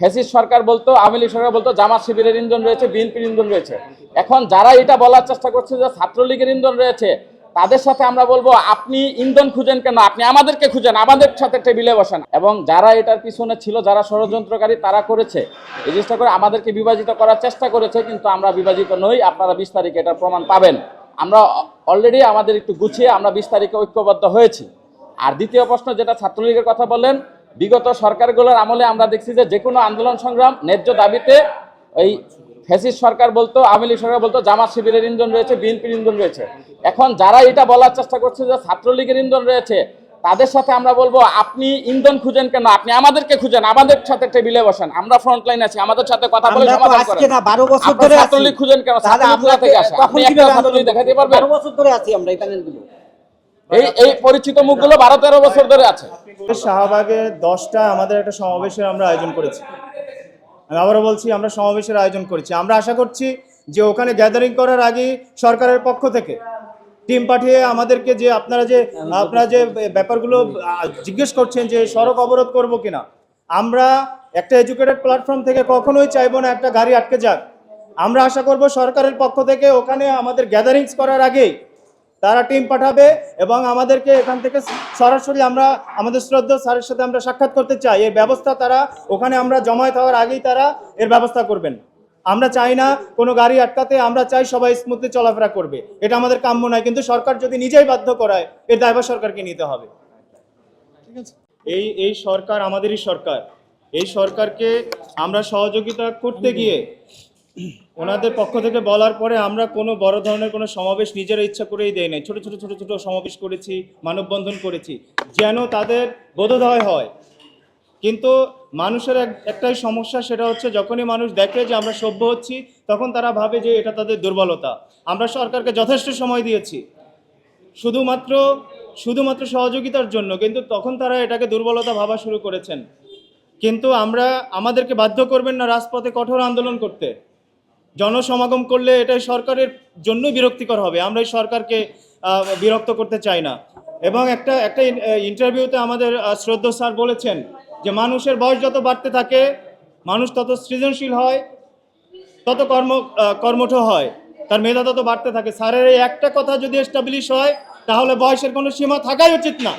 Fascist সরকার বলতো, আওয়ামী লীগ সরকার বলতো জামাত শিবিরের ইন্ধন রয়েছে, বিএনপির ইন্ধন রয়েছে। এখন যারা এটা বলার চেষ্টা করছে যে ছাত্রলীগের ইন্ধন রয়েছে, তাদের সাথে আমরা বলবো আপনি ইন্ধন খুঁজেন কেন, আপনি আমাদেরকে খুঁজেন, আমাদের সাথে টেবিলে বসেন। এবং যারা এটার পিছনে ছিল, যারা ষড়যন্ত্রকারী, তারা করেছে এই জিনিসটা করে আমাদেরকে বিভাজিত করার চেষ্টা করেছে, কিন্তু আমরা বিভাজিত নই। আপনারা 20 তারিখে এটার প্রমাণ পাবেন। আমরা অলরেডি আমাদের একটু গুছিয়ে আমরা 20 তারিখে ঐক্যবদ্ধ হয়েছি। আর দ্বিতীয় প্রশ্ন যেটা ছাত্রলীগের কথা বললেন, বিগত সরকারগুলোর আমলে আমরা দেখছি যে কোনো আন্দোলন সংগ্রাম ন্যায্য দাবিতে ওই ফ্যাসিস্ট সরকার বলতো, আওয়ামী লীগ সরকার বলতো জামাত শিবিরের ইন্ধন রয়েছে, বিএনপির ইন্ধন রয়েছে। এখন যারা এটা বলার চেষ্টা করছে যে ছাত্রলীগের ইন্ধন রয়েছে, তাদের সাথে আমরা বলবো আপনি ইন্ধন খুঁজেন কেন, আপনি আমাদেরকে খুঁজেন, আমাদের সাথে টেবিলে বসেন। আমরা ফ্রন্ট লাইনে আছি, আমাদের সাথে কথা বলে সমাধান করেন। আজকে না 12 বছর ধরে ছাত্রলীগ খুঁজেন কেন, ছাত্রলীগ কোথা থেকে আসে? আপনি একটা ছাত্রলীগ দেখাতে পারবেন? 12 বছর ধরে আছি আমরা এই প্যানেলগুলো। এই পরিচিত মুখগুলো 12-13 বছর ধরে আছে। শাহবাগে 10টা আমাদের একটা সমাবেশের আমরা আয়োজন করেছি। আমি আবারও বলছি, আমরা সমাবেশের আয়োজন করেছি। আমরা আশা করছি যে ওখানে গ্যাদারিং করার আগে সরকারের পক্ষ থেকে টিম পাঠিয়ে আমাদেরকে যে আপনারা যে ব্যাপারগুলো জিজ্ঞেস করছেন যে সড়ক অবরোধ করব কিনা, আমরা একটা এডুকেটেড প্ল্যাটফর্ম থেকে কখনোই চাইবো না একটা গাড়ি আটকে যাক। আমরা আশা করব সরকারের পক্ষ থেকে ওখানে আমাদের গ্যাদারিংস করার আগেই তারা টিম পাঠাবে এবং আমাদেরকে এখান থেকে সরাসরি আমরা আমাদের শ্রদ্ধা স্যারের সাথে আমরা সাক্ষাৎ করতে চাই। এর ব্যবস্থা তারা ওখানে আমরা জমায়েত হওয়ার আগেই তারা এর ব্যবস্থা করবেন। আমরা চাই না কোনো গাড়ি আটকাতে, আমরা চাই সবাই স্মুথলি চলাফেরা করবে। এটা আমাদের কাম্য নয়, কিন্তু সরকার যদি নিজেই বাধ্য করায় এর দায়ভার সরকারকে নিতে হবে। ঠিক আছে, এই সরকার আমাদেরই সরকার। এই সরকারকে আমরা সহযোগিতা করতে গিয়ে ওনাদের পক্ষ থেকে বলার পরে আমরা কোনো বড় ধরনের কোনো সমাবেশ নিজেরা ইচ্ছা করেই দেয় নাই। ছোট ছোট সমাবেশ করেছি, মানববন্ধন করেছি, যেন তাদের বোধোদয় হয়। কিন্তু মানুষের একটাই সমস্যা, সেটা হচ্ছে যখনই মানুষ দেখে যে আমরা সভ্য হচ্ছি, তখন তারা ভাবে যে এটা তাদের দুর্বলতা। আমরা সরকারকে যথেষ্ট সময় দিয়েছি শুধুমাত্র সহযোগিতার জন্য, কিন্তু তখন তারা এটাকে দুর্বলতা ভাবা শুরু করেছেন। কিন্তু আমাদেরকে বাধ্য করবেন না রাজপথে কঠোর আন্দোলন করতে। জনসমাগম করলে এটাই সরকারের জন্য বিরক্তিকর হবে। আমরা এই সরকারকে বিরক্ত করতে চাই না। এবং একটা ইন্টারভিউতে আমাদের শ্রদ্ধা স্যার বলেছেন যে মানুষের বয়স যত বাড়তে থাকে, মানুষ তত সৃজনশীল হয়, তত কর্মঠ হয়, তার মেধা তত বাড়তে থাকে। স্যারের এই একটা কথা যদি এস্টাবলিশ হয়, তাহলে বয়সের কোনো সীমা থাকাই উচিত না।